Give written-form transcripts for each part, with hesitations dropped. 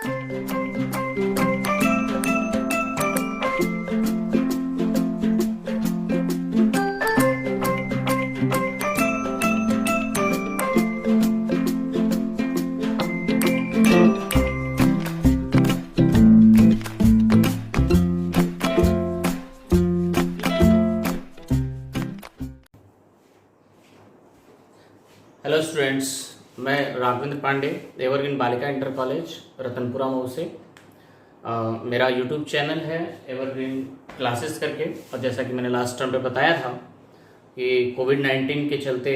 Hello students, मैं Raghavendra Pandey, evergreen बालिका inter college Ratanpura Mau से। मेरा यूट्यूब चैनल है एवरग्रीन क्लासेस करके। और जैसा कि मैंने लास्ट टर्म पे बताया था कि कोविड-19 के चलते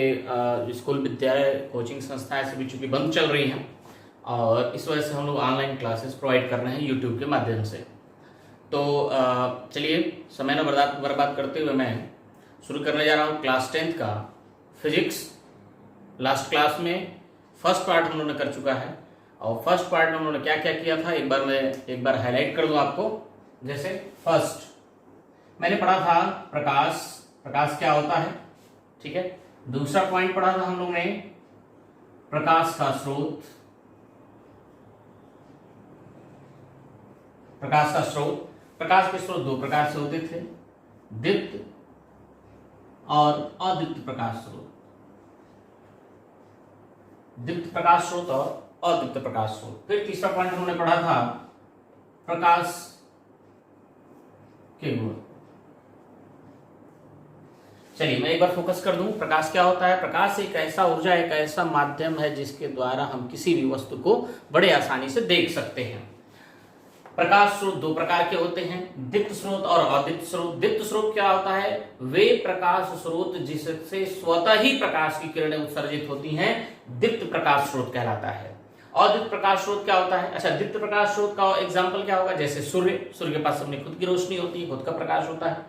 स्कूल, विद्यालय, कोचिंग संस्थाएं सभी चूँकि बंद चल रही हैं और इस वजह से हम लोग ऑनलाइन क्लासेस प्रोवाइड कर रहे हैं यूट्यूब के माध्यम से। तो चलिए समय न बर्बाद करते हुए मैं शुरू करने जा रहा हूँ क्लास 10th का फिजिक्स। लास्ट क्लास में फर्स्ट पार्ट हम लोगों ने कर चुका है और फर्स्ट पार्ट में हम लोगों ने क्या क्या किया था एक बार हाईलाइट कर दूं आपको। जैसे फर्स्ट मैंने पढ़ा था प्रकाश क्या होता है, ठीक है। दूसरा पॉइंट पढ़ा था हम लोगों ने प्रकाश का स्रोत। प्रकाश के स्रोत दो प्रकार से होते थे, दीप्त और अदीप्त प्रकाश स्रोत। दीप्त प्रकाश स्रोत और अदीप्त प्रकाश स्रोत। फिर तीसरा पॉइंट हमने पढ़ा था प्रकाश के गुण। चलिए मैं एक बार फोकस कर दूं। प्रकाश क्या होता है? प्रकाश एक ऐसा ऊर्जा, एक ऐसा माध्यम है जिसके द्वारा हम किसी भी वस्तु को बड़े आसानी से देख सकते हैं। प्रकाश स्रोत दो प्रकार के होते हैं, दीप्त स्रोत और अदीप्त स्रोत। दीप्त स्रोत क्या होता है? वे प्रकाश स्रोत जिससे स्वतः ही प्रकाश की किरणें उत्सर्जित होती हैं, दीप्त प्रकाश स्रोत कहलाता है। अदीप्त प्रकाश स्रोत क्या होता है? अच्छा, दीप्त प्रकाश स्रोत का एग्जाम्पल क्या होगा? जैसे सूर्य के पास अपनी खुद की रोशनी होती है, खुद का प्रकाश होता है।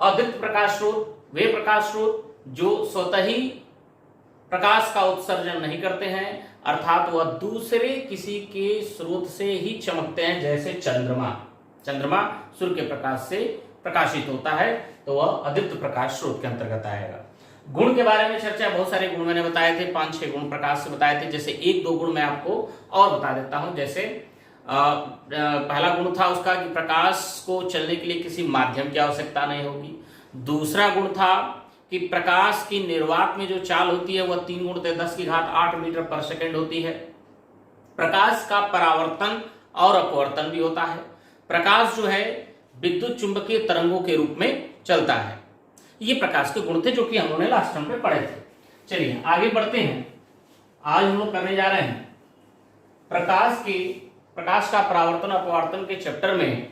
अदीप्त प्रकाश स्रोत वे प्रकाश स्रोत जो स्वतः ही प्रकाश का उत्सर्जन नहीं करते हैं, अर्थात वह दूसरे किसी के स्रोत से ही चमकते हैं। जैसे चंद्रमा सूर्य के प्रकाश से प्रकाशित होता है, तो वह अदीप्त प्रकाश स्रोत के अंतर्गत आएगा। गुण के बारे में चर्चा, बहुत सारे गुण मैंने बताए थे, 5-6 गुण प्रकाश से बताए थे। जैसे 1-2 गुण मैं आपको और बता देता हूं। जैसे पहला गुण था उसका कि प्रकाश को चलने के लिए किसी माध्यम की आवश्यकता नहीं होगी। दूसरा गुण था कि प्रकाश की निर्वात में जो चाल होती है वह 3×10⁸ मीटर पर सेकेंड होती है। प्रकाश का परावर्तन और अपवर्तन भी होता है। प्रकाश जो है विद्युत चुंबकीय तरंगों के रूप में चलता है। ये प्रकाश के गुण थे जो कि हम लोगों ने लास्ट टाइम पे पढ़े थे। चलिए आगे बढ़ते हैं। आज हम लोग करने जा रहे हैं प्रकाश का परावर्तन अपवर्तन के चैप्टर में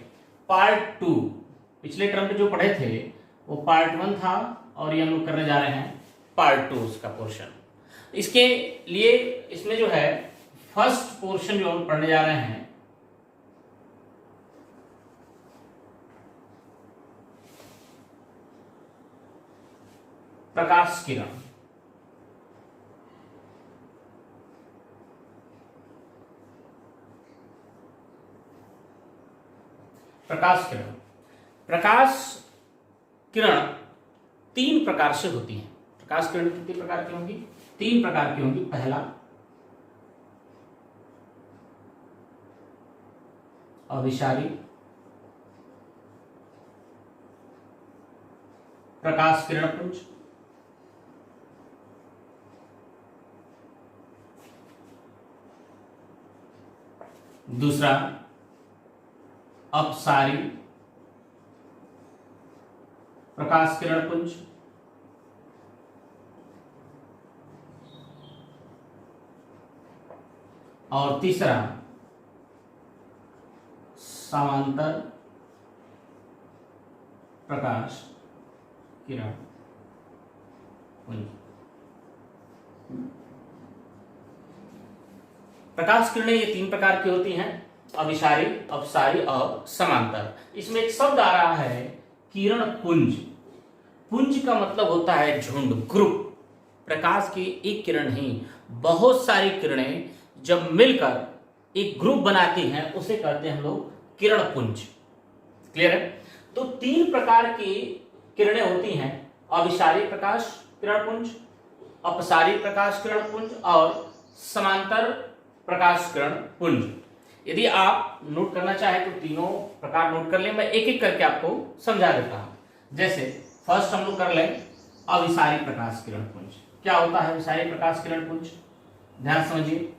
पार्ट 2। पिछले टर्म पे जो पढ़े थे वो पार्ट 1 था और ये हम लोग करने जा रहे हैं पार्ट 2 का पोर्शन। इसके लिए इसमें जो है फर्स्ट पोर्शन जो हम पढ़ने जा रहे हैं, प्रकाश किरण। प्रकाश किरण 3 प्रकार से होती है। प्रकाश किरण कितनी प्रकार की होंगी? 3 प्रकार की होंगी। पहला अभिसारी प्रकाश किरण पुंज, दूसरा अपसारी प्रकाश किरण पुंज, और तीसरा समांतर प्रकाश किरण पुंज। प्रकाश किरणें ये 3 प्रकार की होती हैं, अभिसारी, अपसारी और समांतर। इसमें एक शब्द आ रहा है किरण पुंज। पुंज का मतलब होता है झुंड, ग्रुप। प्रकाश की एक किरण नहीं, बहुत सारी किरणें जब मिलकर एक ग्रुप बनाती हैं उसे कहते हैं हम लोग किरण पुंज। क्लियर है? तो 3 प्रकार की किरणें होती हैं, अभिसारी प्रकाश किरण पुंज, अपसारी प्रकाश किरण पुंज और समांतर प्रकाश किरण पुंज। यदि आप नोट करना चाहे तो तीनों प्रकार नोट कर लें, मैं एक एक करके आपको समझा देता हूं। जैसे फर्स्ट हम लोग कर लें अभिसारी प्रकाश किरण पुंज। क्या होता है अभिसारी प्रकाश किरण पुंज? ध्यान समझिए।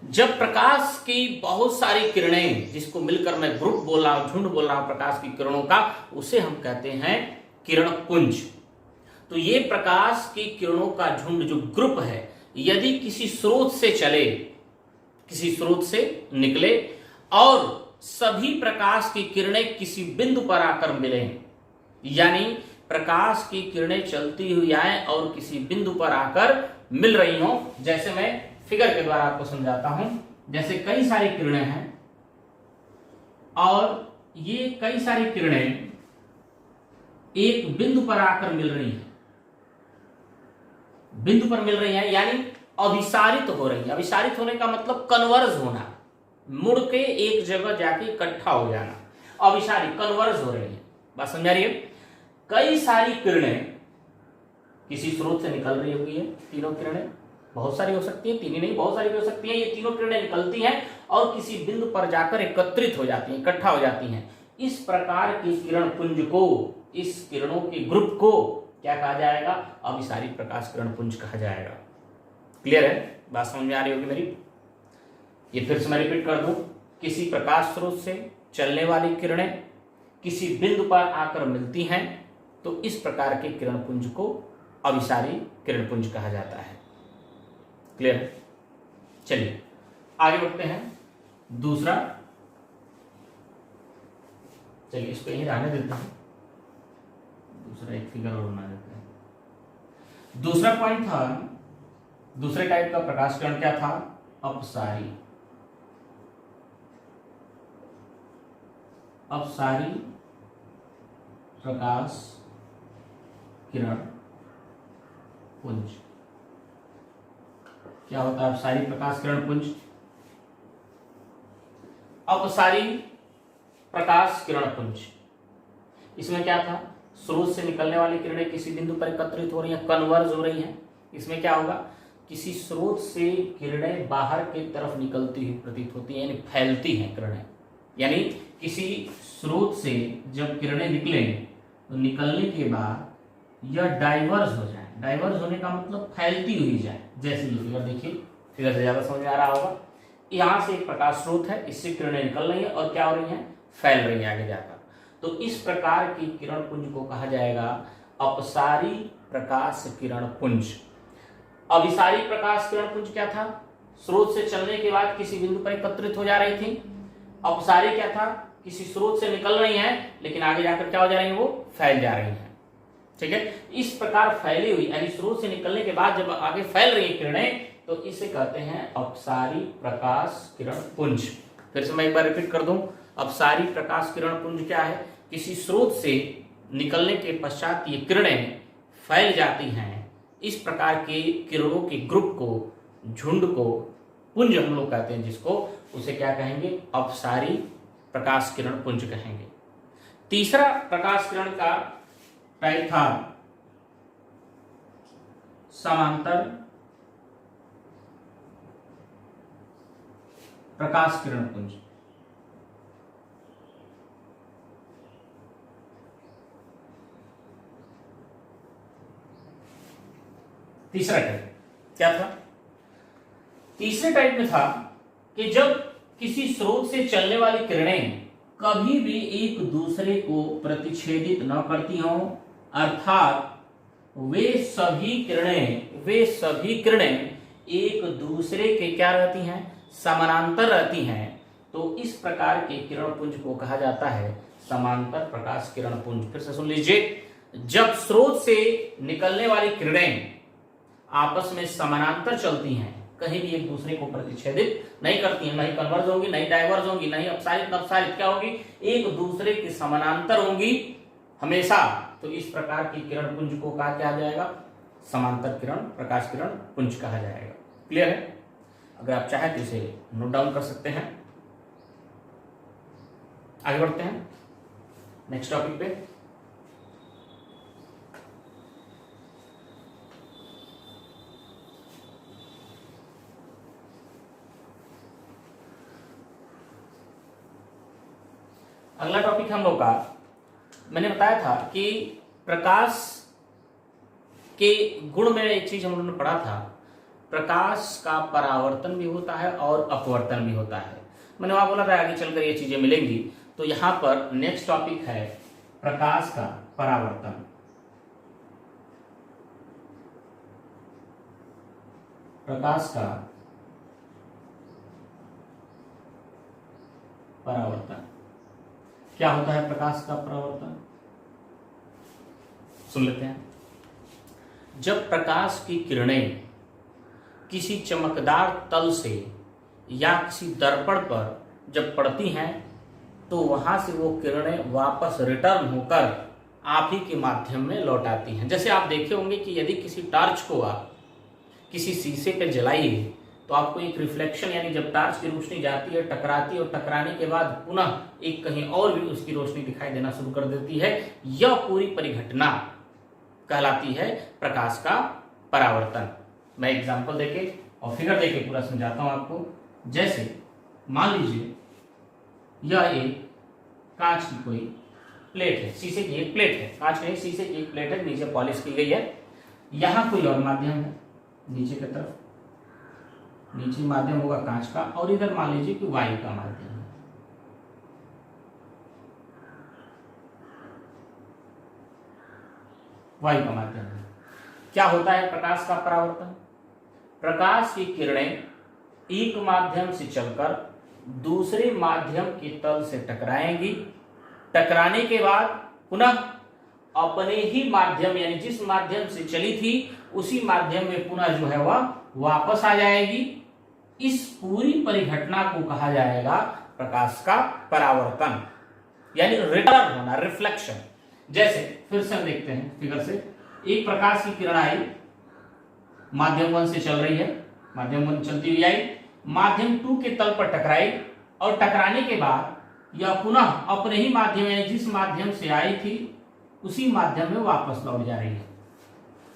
जब प्रकाश की बहुत सारी किरणें, जिसको मिलकर मैं ग्रुप बोल रहा हूं, झुंड बोल रहा हूं प्रकाश की किरणों का, उसे हम कहते हैं किरण पुंज। तो ये प्रकाश की किरणों का झुंड जो ग्रुप है, यदि किसी स्रोत से चले, किसी स्रोत से निकले और सभी प्रकाश की किरणें किसी बिंदु पर आकर मिले, यानी प्रकाश की किरणें चलती हुई आए और किसी बिंदु पर आकर मिल रही हो। जैसे मैं फिगर के द्वारा आपको समझाता हूं। जैसे कई सारी किरणें हैं और ये कई सारी किरणें एक बिंदु पर आकर मिल रही हैं, बिंदु पर मिल रही हैं, यानी अभिसारित हो रही है। अभिसारित होने का मतलब कन्वर्ज होना, मुड़ के एक जगह जाके इकट्ठा हो जाना, अभिसारित कन्वर्ज हो रही है। बात समझा रही है? कई सारी किरणें किसी स्रोत से निकल रही होगी, तीनों किरणें, बहुत सारी हो सकती है, तीन ही नहीं बहुत सारी हो सकती हैं। ये तीनों किरणें निकलती हैं और किसी बिंदु पर जाकर एकत्रित हो जाती हैं, इकट्ठा हो जाती हैं। इस प्रकार की किरण पुंज को, इस किरणों के ग्रुप को क्या कहा जाएगा? अभिसारी प्रकाश किरण पुंज कहा जाएगा। क्लियर है? बात समझ में आ रही होगी मेरी? ये फिर से मैं रिपीट कर दूं। किसी प्रकाश स्रोत से चलने वाली किरणें किसी बिंदु पर आकर मिलती हैं, तो इस प्रकार के किरण पुंज को अभिसारी किरण पुंज कहा जाता है। क्लियर है? चलिए आगे बढ़ते हैं। दूसरा, चलिए इसको यहीं रहने देता हूं, दूसरा एक फिगर और बना देते हैं। दूसरा पॉइंट था, दूसरे टाइप का प्रकाश किरण क्या था? अपसारी। अपसारी प्रकाश किरण पुंज। क्या होता है अपसारी प्रकाश किरण पुंज? अपसारी प्रकाश किरण पुंज, इसमें क्या था? स्रोत से निकलने वाली किरणें किसी बिंदु पर एकत्रित हो रही हैं, कन्वर्ज हो रही हैं। इसमें क्या होगा? किसी स्रोत से किरणें बाहर की तरफ निकलती हुई प्रतीत होती हैं, यानी फैलती हैं किरणें। यानी किसी स्रोत से जब किरणें निकले तो निकलने के बाद यह डाइवर्ज हो जाए। डाइवर्ज होने का मतलब फैलती हुई जाए। जैसे ये फिगर देखिए, फिगर से ज्यादा समझ में आ रहा होगा। यहां से एक प्रकाश स्रोत है, इससे किरणें निकल रही है और क्या हो रही हैं? फैल रही है आगे जाकर। तो इस प्रकार की किरण पुंज को कहा जाएगा अपसारी प्रकाश किरण पुंज। अभिसारी प्रकाश किरण पुंज क्या था? स्रोत से चलने के बाद किसी बिंदु पर एकत्रित हो जा रही थी। अपसारी क्या था? किसी स्रोत से निकल रही हैं लेकिन आगे जाकर क्या हो जा रही है? वो फैल जा रही हैं। ठीक है? इस प्रकार फैली हुई, यानी स्रोत से निकलने के बाद जब आगे फैल रही है किरणें, तो इसे कहते हैं अपसारी प्रकाश किरण पुंज। फिर से मैं एक बार रिपीट कर दूं। अपसारी प्रकाश किरण पुंज क्या है? किसी स्रोत से निकलने के पश्चात ये किरणें फैल जाती हैं। इस प्रकार के किरणों के ग्रुप को, झुंड को पुंज हम लोग कहते हैं, जिसको उसे क्या कहेंगे? अपसारी प्रकाश किरण पुंज कहेंगे। तीसरा प्रकाश किरण का टाइप था समांतर प्रकाश किरण पुंज। तीसरा टाइप क्या था? तीसरे टाइप में था कि जब किसी स्रोत से चलने वाली किरणें कभी भी एक दूसरे को प्रतिच्छेदित न करती हों, अर्थात वे सभी किरणें एक दूसरे के क्या रहती हैं? समानांतर रहती हैं। तो इस प्रकार के किरण पुंज को कहा जाता है समांतर प्रकाश किरण पुंज। फिर से सुन लीजिए। जब स्रोत से निकलने वाली किरणें आपस में समानांतर चलती हैं, कहीं भी एक दूसरे को प्रतिच्छेदित नहीं करती हैं, नहीं कन्वर्ज होंगी, नहीं डाइवर्ज होंगी, नहीं अपसारित अपसारित, क्या होगी? एक दूसरे के समानांतर होंगी हमेशा। तो इस प्रकार की किरण पुंज को कहा क्या जाएगा? समांतर किरण प्रकाश किरण पुंज कहा जाएगा। क्लियर है? अगर आप चाहें तो इसे नोट डाउन कर सकते हैं। आगे बढ़ते हैं नेक्स्ट टॉपिक पे। अगला टॉपिक हम लोग का, मैंने बताया था कि प्रकाश के गुण में एक चीज हम लोगों ने पढ़ा था, प्रकाश का परावर्तन भी होता है और अपवर्तन भी होता है। मैंने वहां बोला था आगे चलकर ये चीजें मिलेंगी। तो यहां पर नेक्स्ट टॉपिक है प्रकाश का परावर्तन। प्रकाश का परावर्तन क्या होता है? प्रकाश का परावर्तन सुन लेते हैं। जब प्रकाश की किरणें किसी चमकदार तल से या किसी दर्पण पर जब पड़ती हैं तो वहां से वो किरणें वापस रिटर्न होकर आप ही के माध्यम में लौट आती हैं। जैसे आप देखे होंगे कि यदि किसी टॉर्च को आप किसी शीशे पे जलाइए तो आपको एक रिफ्लेक्शन, यानी जब टॉर्च की रोशनी जाती है, टकराती है और टकराने के बाद पुनः एक कहीं और भी उसकी रोशनी दिखाई देना शुरू कर देती है। यह पूरी परिघटना कहलाती है प्रकाश का परावर्तन। मैं एग्जांपल देके और फिगर देके पूरा समझाता हूं आपको। जैसे मान लीजिए यह एक कांच की कोई प्लेट है, शीशे की एक प्लेट है, कांच नहीं शीशे की एक प्लेट है, नीचे पॉलिश की गई है। यहां कोई और माध्यम है, नीचे की तरफ नीचे माध्यम होगा कांच का, और इधर मान लीजिए कि वायु का माध्यम है। वायु का माध्यम है। क्या होता है प्रकाश का परावर्तन? प्रकाश की किरणें एक माध्यम से चलकर दूसरे माध्यम के तल से टकराएंगी। टकराने के बाद पुनः अपने ही माध्यम, यानी जिस माध्यम से चली थी उसी माध्यम में पुनः जो है वह वापस आ जाएगी। इस पूरी परिघटना को कहा जाएगा प्रकाश का परावर्तन, यानी रिटर्न होना, रिफ्लेक्शन। जैसे फिर से हम देखते हैं फिगर से, एक प्रकाश की किरण आई, माध्यम 1 से चल रही है, माध्यम 1 चलती हुई आई, माध्यम 2 के तल पर टकराई और टकराने के बाद यह पुनः अपने ही माध्यम, यानी जिस माध्यम से आई थी उसी माध्यम में वापस लौट जा रही है।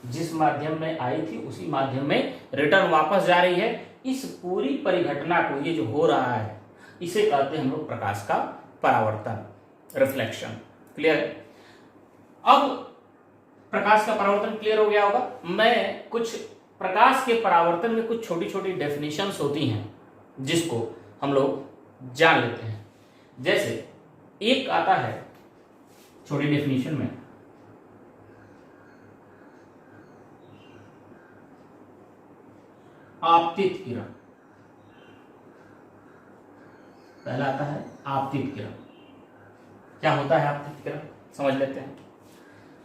जिस माध्यम में आई थी उसी माध्यम में रिटर्न वापस जा रही है। इस पूरी परिघटना को, ये जो हो रहा है, इसे कहते हैं हम लोग प्रकाश का परावर्तन, रिफ्लेक्शन। क्लियर है? अब प्रकाश का परावर्तन क्लियर हो गया होगा। मैं कुछ प्रकाश के परावर्तन में कुछ छोटी छोटी डेफिनेशंस होती हैं जिसको हम लोग जान लेते हैं। जैसे एक आता है छोटी डेफिनेशन में, आपतित किरण। पहला आता है आपतित किरण। क्या होता है आपतित किरण, समझ लेते हैं।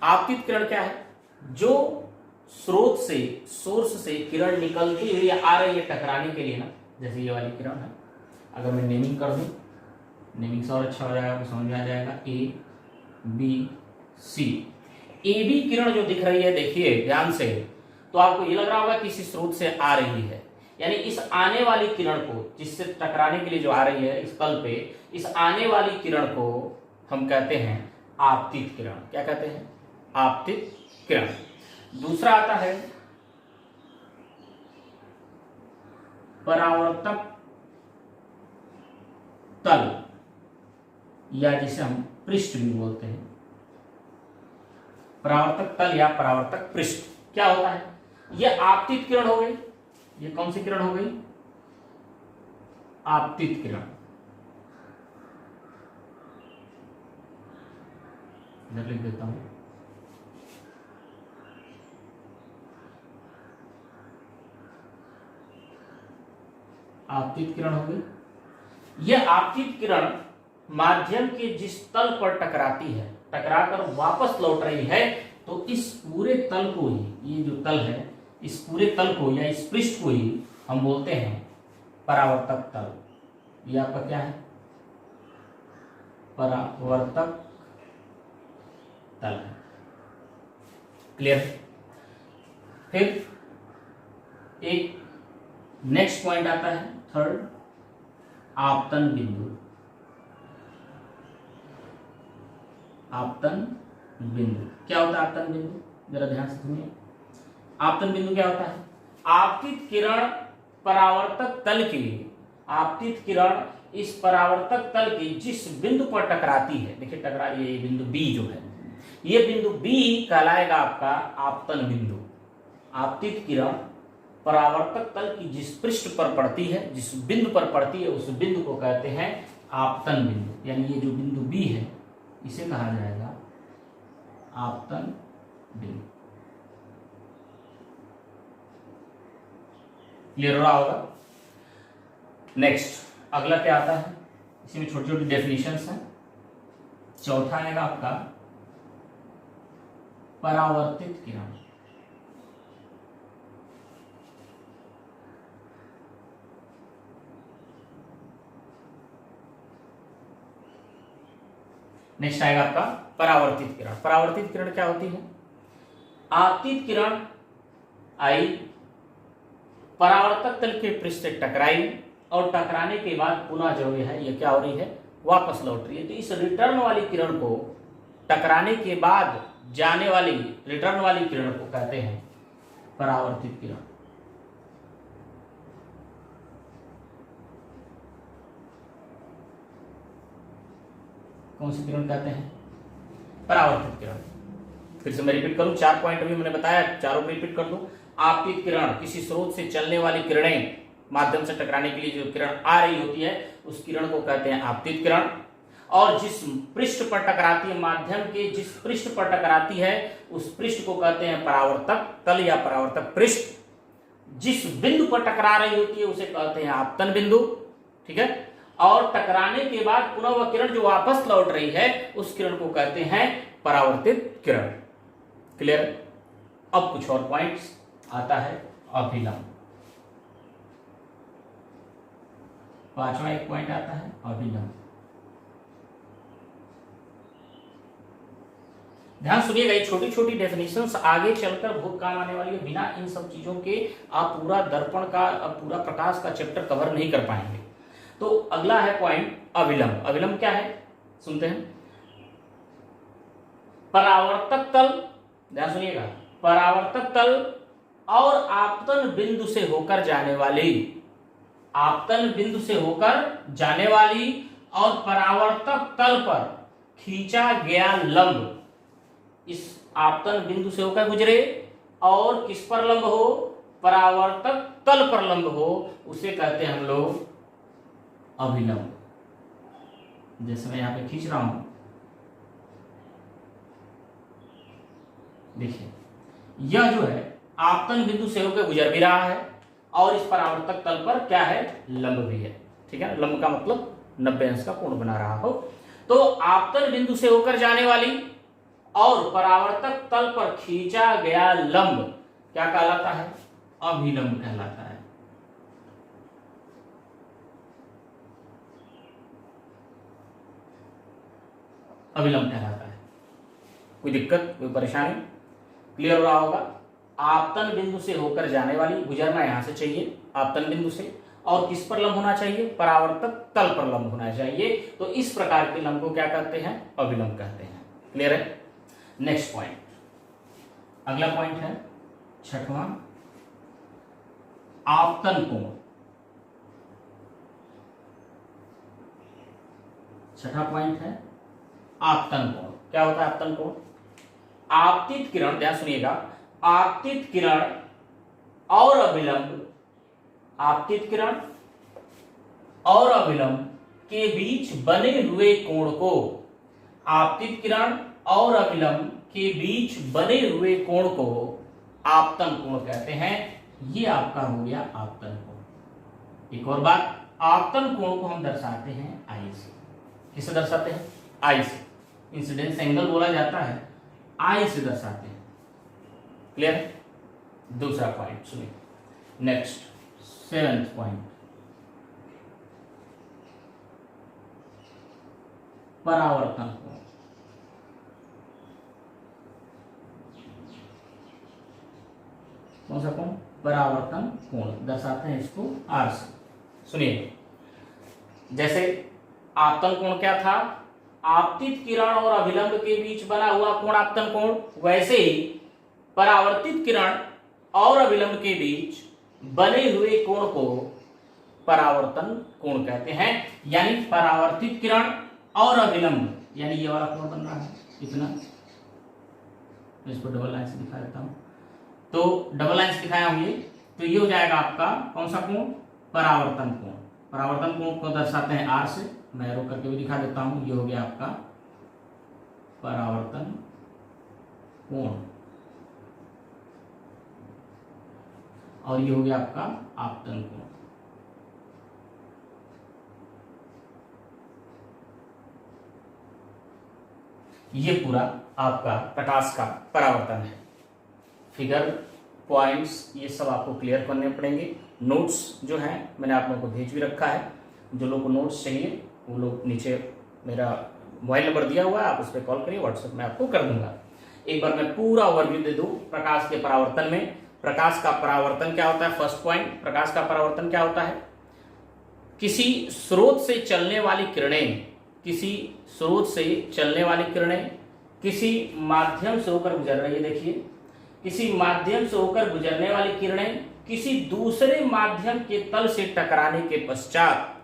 आपतित किरण क्या है? जो स्रोत से, सोर्स से किरण निकलती हुई आ रही है टकराने के लिए ना, जैसे ये वाली किरण है, अगर मैं नेमिंग कर दूं, नेमिंग से और अच्छा हो जाएगा, समझ में आ जाएगा। A B C, A B किरण जो दिख रही है, देखिए ध्यान से, तो आपको ये लग रहा होगा किसी स्रोत से आ रही है। यानी इस आने वाली किरण को, जिससे टकराने के लिए जो आ रही है इस तल पे, इस आने वाली किरण को हम कहते हैं आपतित किरण। क्या कहते हैं? आपतित किरण। दूसरा आता है परावर्तक तल, या जिसे हम पृष्ठ भी बोलते हैं। परावर्तक तल या परावर्तक पृष्ठ क्या होता है? यह आपतित किरण हो गई। ये कौन सी किरण हो गई? आपतित किरण। इधर लिख देता हूं, आपतित किरण हो गई। यह आपतित किरण माध्यम के जिस तल पर टकराती है, टकराकर वापस लौट रही है, तो इस पूरे तल को ही, ये जो तल है, इस पूरे तल को या इस पृष्ठ को ही हम बोलते हैं परावर्तक तल। ये आपका क्या है? परावर्तक तल है। क्लियर? फिर एक नेक्स्ट पॉइंट आता है, थर्ड, आपतन बिंदु। आपतन बिंदु क्या होता है? आपतन बिंदु जरा ध्यान से सुनिए। आपतन बिंदु क्या होता है? आपतित किरण परावर्तक तल के आपतित किरण इस परावर्तक तल के जिस बिंदु पर टकराती है, देखिए टकरा रही है, ये बिंदु बी जो है, ये बिंदु बी कहलाएगा आपका आपतन बिंदु। आपतित किरण परावर्तक तल की जिस पृष्ठ पर पड़ती है, जिस बिंदु पर पड़ती है, उस बिंदु को कहते हैं आपतन बिंदु। यानी ये जो बिंदु बी है इसे कहा जाएगा आपतन बिंदु। क्लियर हो रहा होगा। नेक्स्ट अगला क्या आता है, इसी में छोटी छोटी डेफिनेशंस हैं। चौथा आएगा आपका परावर्तित किरण। नेक्स्ट आएगा आपका परावर्तित किरण। परावर्तित किरण क्या होती है? आपतित किरण आई, परावर्तक तल के पृष्ठ से टकराई और टकराने के बाद पुनः जो है ये क्या हो रही है, वापस लौट रही है। तो इस रिटर्न वाली किरण को, टकराने के बाद जाने वाली रिटर्न वाली किरण को कहते हैं परावर्तित किरण। कौन सी किरण कहते हैं? परावर्तित किरण। फिर से मैं रिपीट करूं, 4 पॉइंट अभी मैंने बताया, चारों को रिपीट कर दूं। आपतित किरण किसी स्रोत से चलने वाली किरणें माध्यम से टकराने के लिए जो किरण आ रही होती है उस किरण को कहते हैं आपतित किरण। और जिस पृष्ठ पर टकराती है, माध्यम के जिस पृष्ठ पर टकराती है उस पृष्ठ को कहते हैं परावर्तक तल या परावर्तक पृष्ठ। जिस बिंदु पर टकरा रही होती है उसे कहते हैं आपतन बिंदु। ठीक है। और टकराने के बाद पुनः वह किरण जो वापस लौट रही है उस किरण को कहते हैं परावर्तित किरण। क्लियर। अब कुछ और पॉइंट्स आता है अभिलंब। पांचवा एक पॉइंट आता है अभिलंब। ध्यान सुनिएगा, ये छोटी छोटी डेफिनेशंस आगे चलकर बहुत काम आने वाली है। बिना इन सब चीजों के आप पूरा दर्पण का, पूरा प्रकाश का चैप्टर कवर नहीं कर पाएंगे। तो अगला है पॉइंट अभिलंब। अभिलंब क्या है सुनते हैं। परावर्तक तल, ध्यान सुनिएगा, परावर्तक तल और आपतन बिंदु से होकर जाने वाली, आपतन बिंदु से होकर जाने वाली और परावर्तक तल पर खींचा गया लंब, इस आपतन बिंदु से होकर गुजरे और किस पर लंब हो, परावर्तक तल पर लंब हो, उसे कहते हैं हम लोग अभिलंब। जैसे मैं यहां पे खींच रहा हूं, देखिए यह जो है आपतन बिंदु से होकर गुजर भी रहा है और इस परावर्तक तल पर क्या है, लंब भी है। ठीक है। लंब का मतलब 90 अंश का कोण बना रहा हो। तो आपतन बिंदु से होकर जाने वाली और परावर्तक तल पर खींचा गया लंब क्या कहलाता है, अभिलंब कहलाता है। अभिलंब कहलाता है। कोई दिक्कत, कोई परेशानी? क्लियर हो रहा होगा। आपतन बिंदु से होकर जाने वाली, गुजरना यहां से चाहिए आपतन बिंदु से, और किस पर लंब होना चाहिए, परावर्तक तल पर लंब होना चाहिए। तो इस प्रकार के लंब को क्या कहते हैं, अभिलंब कहते हैं। क्लियर है। नेक्स्ट पॉइंट, अगला पॉइंट है छठवां, आपतन कोण। छठा पॉइंट है आपतन कोण। क्या होता है आपतन कोण? आपतित किरण, ध्यान सुनिएगा, आपतित किरण और अभिलंब, आपतित किरण और अभिलंब के बीच बने हुए कोण को, आपतित किरण और अभिलंब के बीच बने हुए कोण को आपतन कोण कहते हैं। ये आपका हो गया आपतन कोण। एक और बात, आपतन कोण को हम दर्शाते हैं आई से। किसे दर्शाते हैं? आई से। इंसिडेंस एंगल बोला जाता है, आई से दर्शाते हैं। क्लियर है। दूसरा पॉइंट सुनिए। नेक्स्ट 7th पॉइंट, परावर्तन कोण। कौन सा कोण? परावर्तन कोण। दर्शाते हैं इसको आर से। सुनिए, जैसे आपतन कोण क्या था, आपतित किरण और अभिलंब के बीच बना हुआ कोण आपतन कोण, वैसे ही परावर्तित किरण और अभिलंब के बीच बने हुए कोण को परावर्तन कोण कहते हैं। यानी परावर्तित किरण और अभिलंब, यानी ये वाला कोण बन रहा है इतना, इसको डबल लाइन से दिखा देता हूं, तो डबल लाइन से दिखाया हूं ये, तो ये हो जाएगा आपका कौन सा कोण, परावर्तन कोण। परावर्तन कोण को दर्शाते हैं आर से, मैं एरो करके भी दिखा देता हूं, ये हो गया आपका परावर्तन कोण, और ये हो गया आपका आपतन कोण। ये पूरा आपका प्रकाश का परावर्तन है। फिगर, पॉइंट्स, ये सब आपको क्लियर करने पड़ेंगे। नोट्स जो है मैंने आप लोगों को भेज भी रखा है, जो लोग को नोट्स चाहिए वो लोग नीचे मेरा मोबाइल नंबर दिया हुआ है, आप उस पर कॉल करिए, व्हाट्सएप में आपको कर दूंगा। एक बार मैं पूरा ओवरव्यू दे दूं प्रकाश के परावर्तन में। प्रकाश का परावर्तन क्या होता है, फर्स्ट पॉइंट, प्रकाश का परावर्तन क्या होता है, किसी स्रोत से चलने वाली किरणें, किसी स्रोत से चलने वाली किरणें किसी माध्यम से होकर गुजर रही है, देखिए किसी माध्यम से होकर गुजरने वाली किरणें किसी दूसरे माध्यम के तल से टकराने के पश्चात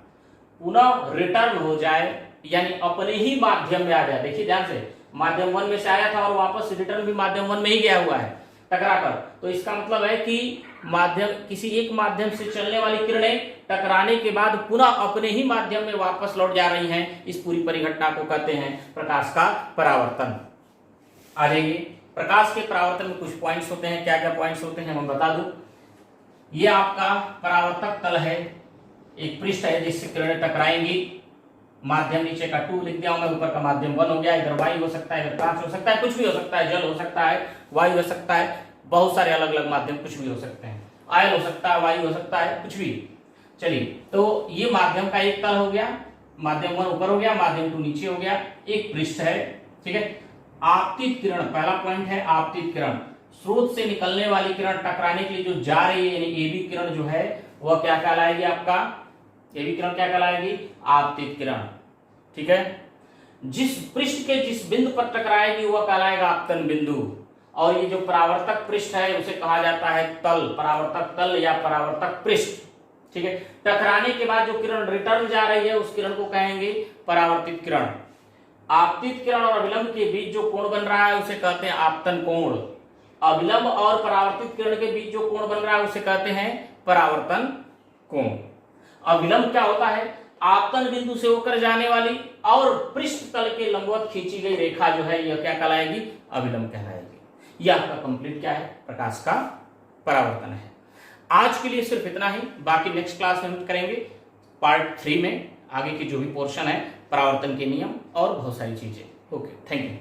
पुनः रिटर्न हो जाए, यानी अपने ही माध्यम में आ जाए। देखिए ध्यान से, माध्यम 1 में से आया था और वापस रिटर्न भी माध्यम 1 में ही गया हुआ है टकराकर, तो इसका मतलब है कि माध्यम, किसी एक माध्यम से चलने वाली किरणें टकराने के बाद पुनः अपने ही माध्यम में वापस लौट जा रही हैं। इस पूरी परिघटना को कहते हैं प्रकाश का परावर्तन। आ जाइए, प्रकाश के परावर्तन में कुछ पॉइंट्स होते हैं, क्या क्या पॉइंट्स होते हैं हम बता दूं। ये आपका परावर्तक तल है, एक पृष्ठ है जिससे किरणें टकराएंगी। माध्यम नीचे का 2 लिख दिया हूं मैं, ऊपर का माध्यम 1 हो गया। इधर वायु हो सकता है, इधर कांच हो सकता है, कुछ भी हो सकता है, जल हो सकता है, वायु हो सकता है, बहुत सारे अलग अलग माध्यम कुछ भी हो सकते हैं, आयल हो सकता है, वायु हो सकता है, कुछ भी। चलिए, तो ये माध्यम का एक तल हो गया, माध्यम 1 ऊपर हो गया, माध्यम 2 नीचे हो गया, एक पृष्ठ है, ठीक है। आपतित किरण पहला पॉइंट है, आपतित किरण, स्रोत से निकलने वाली किरण टकराने के लिए जो जा रही है, यानी एबी किरण जो है वह क्या कहलाएगी, आपका एबी किरण क्या कहलाएगी, आपतित किरण, ठीक है। जिस पृष्ठ के जिस बिंदु पर टकराएगी वह कहलाएगा आपतन बिंदु, और ये जो परावर्तक पृष्ठ है उसे कहा जाता है तल, परावर्तक तल या परावर्तक पृष्ठ, ठीक है। टकराने के बाद जो किरण रिटर्न जा रही है उस किरण को कहेंगे परावर्तित किरण। आपतित किरण और अभिलंब के बीच जो कोण बन रहा है उसे कहते हैं आपतन कोण। अभिलंब और परावर्तित किरण के बीच जो कोण बन रहा है उसे कहते हैं परावर्तन कोण। अभिलंब क्या होता है, आपतन बिंदु से होकर जाने वाली और पृष्ठ तल के लंबवत खींची गई रेखा जो है यह क्या कहलाएगी, अभिलंब कहलाएगी। यह आपका कंप्लीट क्या है, प्रकाश का परावर्तन है। आज के लिए सिर्फ इतना ही, बाकी नेक्स्ट क्लास में हम करेंगे पार्ट 3 में आगे की जो भी पोर्शन है, परावर्तन के नियम और बहुत सारी चीजें। Okay, thank you.